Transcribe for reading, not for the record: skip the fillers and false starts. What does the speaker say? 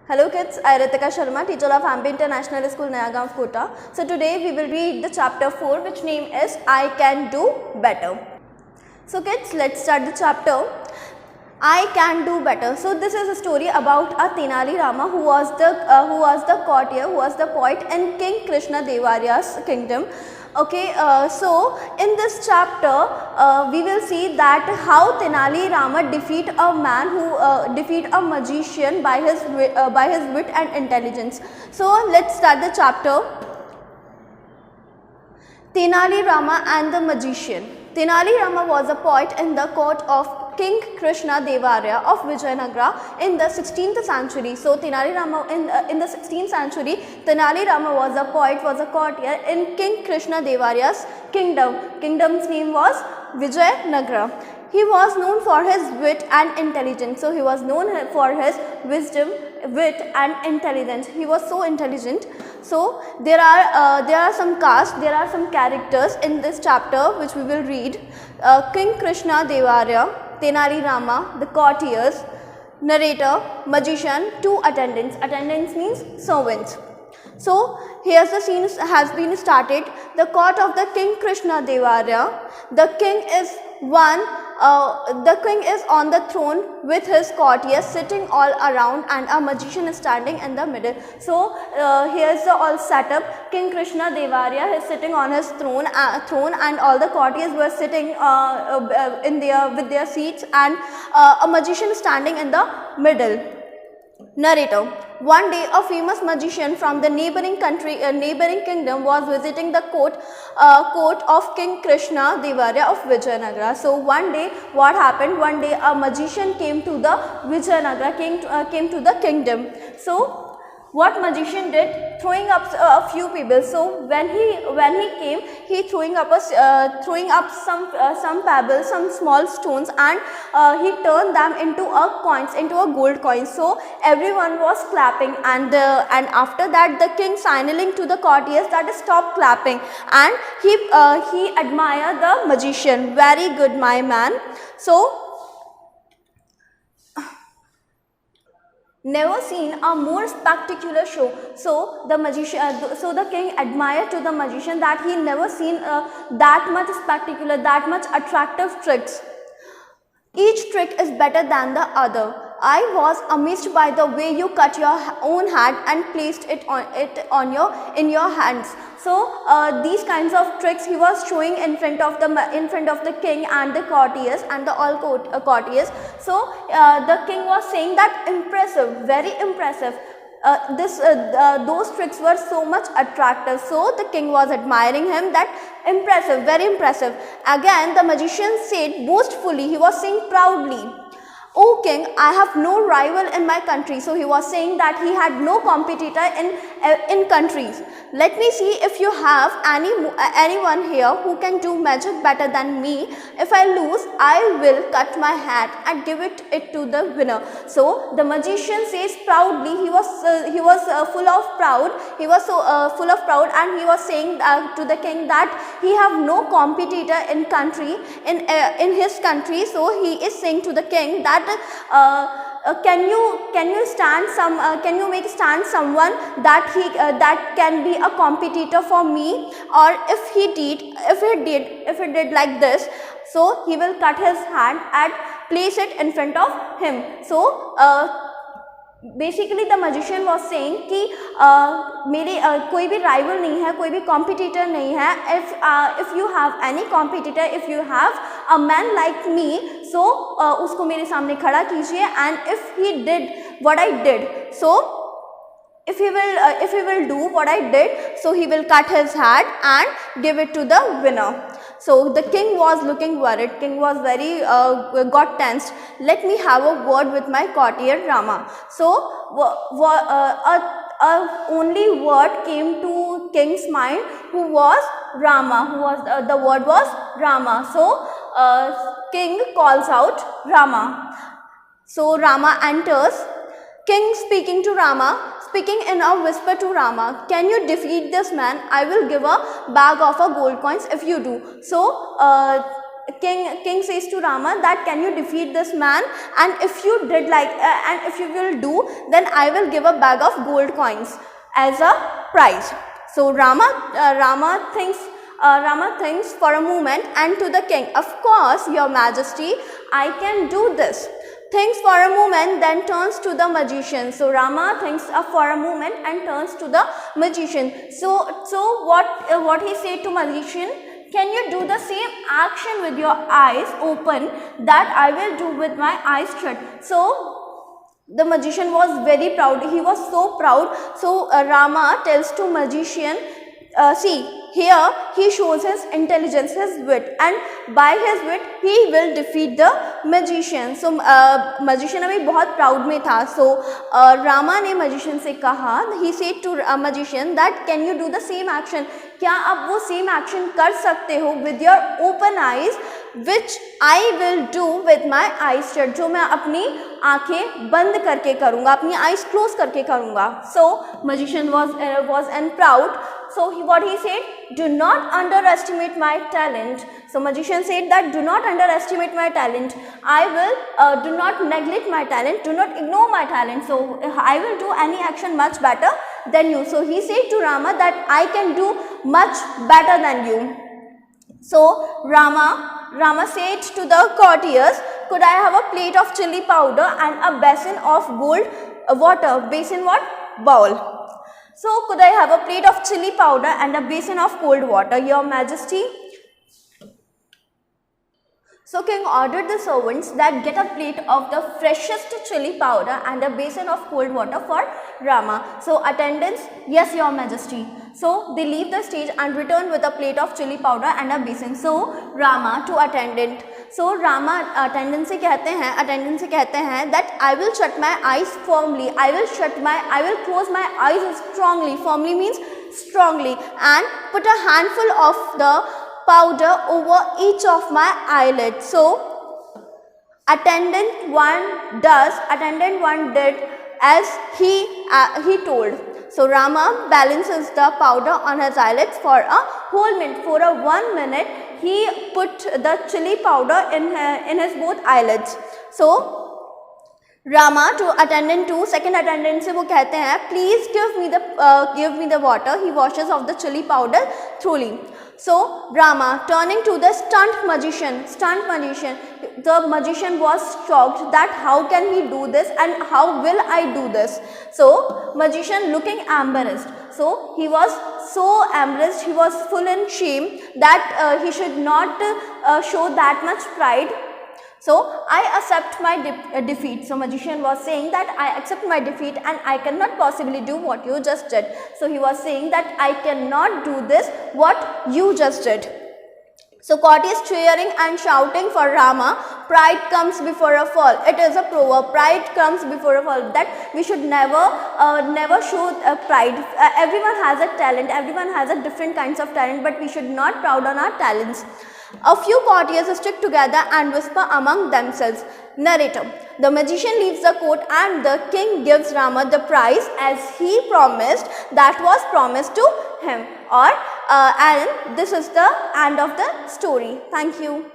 Hello kids, I Ritika Sharma, teacher of Ambi International School, Nayagaon, Kota. So today we will read the chapter 4, which name is I Can Do Better. So kids, let's start the chapter. I can do better. So this is a story about a Tenali Rama who was the courtier, who was the poet in King Krishna Devarya's kingdom. Okay, so in this chapter we will see that how Tenali Rama defeat a man who defeat a magician by his wit and intelligence. So let's start the chapter. Tenali Rama and the magician. Tenali Rama was a poet in the court of King Krishna Devarya of Vijayanagara in the 16th century. So Tenali Rama in the 16th century, Tenali Rama was a poet, was a courtier in King Krishna Devarya's kingdom. Kingdom's name was Vijayanagara. He was known for his wit and intelligence. So he was known for his wisdom, wit and intelligence. He was so intelligent. So there are some casts, there are some characters in this chapter which we will read. King Krishna Devarya, Tenali Rama, the courtiers, narrator, magician, two attendants. Attendants means servants. So here the scene has been started. The court of the King Krishna Devarya. The king is on the throne with his courtiers sitting all around, and a magician is standing in the middle. So here's the all setup. King Krishna Devarya is sitting on his throne, and all the courtiers were sitting with their seats, and a magician is standing in the middle. Narrator. One day, a famous magician from the neighboring kingdom was visiting the court of King Krishna Devarya of Vijayanagara. So one day, what happened? One day, a magician came to the Vijayanagara, came to the kingdom. So what magician did? Throwing up a few people. So when he came, he throwing up some pebbles, some small stones, and he turned them into a gold coin. So everyone was clapping, and after that the king signaling to the courtiers that stop clapping, and he admired the magician. Very good, my man. So never seen a more spectacular show. So the king admired to the magician that he never seen that much spectacular, that much attractive tricks. Each trick is better than the other. I was amazed by the way you cut your own hand and placed it in your hands. So these kinds of tricks he was showing in front of the king and the courtiers and the all courtiers. So the king was saying that impressive, very impressive. Those tricks were so much attractive. So the king was admiring him, that impressive, very impressive. Again the magician said boastfully, he was saying proudly, "O king, I have no rival in my country." So he was saying that he had no competitor in countries. "Let me see if you have anyone here who can do magic better than me. If I lose, I will cut my hat and give it to the winner." So the magician says proudly, he was full of pride. He was so full of pride, and he was saying to the king that he have no competitor in his country. So he is saying to the king that can you make stand someone that can be a competitor for me, or if he did like this, so he will cut his hand and place it in front of him. So basically the magician was saying कि मेरे कोई भी rival नहीं है, कोई भी competitor नहीं है. If you have any competitor, if you have a man like me, so उसको मेरे सामने खड़ा कीजिए, and if he did what I did, so if he will do what I did, so he will cut his hat and give it to the winner. So the king was looking worried. King was very got tensed. "Let me have a word with my courtier Rama." So only word came to king's mind, who was Rama. The word was Rama. So king calls out Rama. So Rama enters. King speaking to Rama, speaking in a whisper to Rama, "Can you defeat this man? I will give a bag of gold coins if you do." So king says to Rama that can you defeat this man, and if you did and if you will do, then I will give a bag of gold coins as a prize. So Rama thinks for a moment, and to the king, of course, your majesty, I can do this. Thinks for a moment, then turns to the magician. So Rama thinks for a moment and turns to the magician. So what he said to magician, can you do the same action with your eyes open that I will do with my eyes shut? So the magician was very proud. He was so proud. So Rama tells to magician, see, here he shows his intelligence, his wit, and by his wit he will defeat the magician. So magician अभी बहुत proud में था. So Rama ने magician से कहा, he said to magician that can you do the same action? क्या आप वो same action कर सकते हो with your open eyes, which I will do with my eyes shut, जो मैं अपनी आंखें बंद करके करूँगा, अपनी eyes close करके करूँगा. So magician was and proud. So what he said, do not underestimate my talent. So magician said that do not underestimate my talent. I will do not neglect my talent. Do not ignore my talent. So I will do any action much better than you. So he said to Rama that I can do much better than you. So Rama said to the courtiers, could I have a plate of chili powder and a basin of gold water? Basin what? Bowl. So could I have a plate of chili powder and a basin of cold water, your majesty? So king ordered the servants that get a plate of the freshest chili powder and a basin of cold water for Rama. So attendants, yes, your majesty. So they leave the stage and return with a plate of chili powder and a basin. So Rama to attendant. So Rama attendant से कहते हैं that I will shut my eyes firmly. I will close my eyes strongly. Firmly means strongly, and put a handful of the powder over each of my eyelids. So attendant one did as he told. So Rama balances the powder on his eyelids for a whole minute. For a 1 minute, he put the chili powder in his both eyelids. So Rama to attendant 2, second attendant से वो कहते हैं, please give me the water. He washes off the chili powder thoroughly. So Rama turning to the stunt magician, the magician was shocked that how can he do this and how will I do this? So magician looking embarrassed. So he was so embarrassed, he was full in shame that he should not show that much pride. So I accept my defeat. So magician was saying that I accept my defeat and I cannot possibly do what you just did. So he was saying that I cannot do this what you just did. So courtiers cheering and shouting for Rama, pride comes before a fall. It is a proverb, pride comes before a fall, that we should never show pride. Everyone has a talent, everyone has a different kinds of talent, but we should not proud on our talents. A few courtiers stick together and whisper among themselves. Narrator. The magician leaves the court and the king gives Rama the prize as he promised, that was promised to him. And this is the end of the story. Thank you.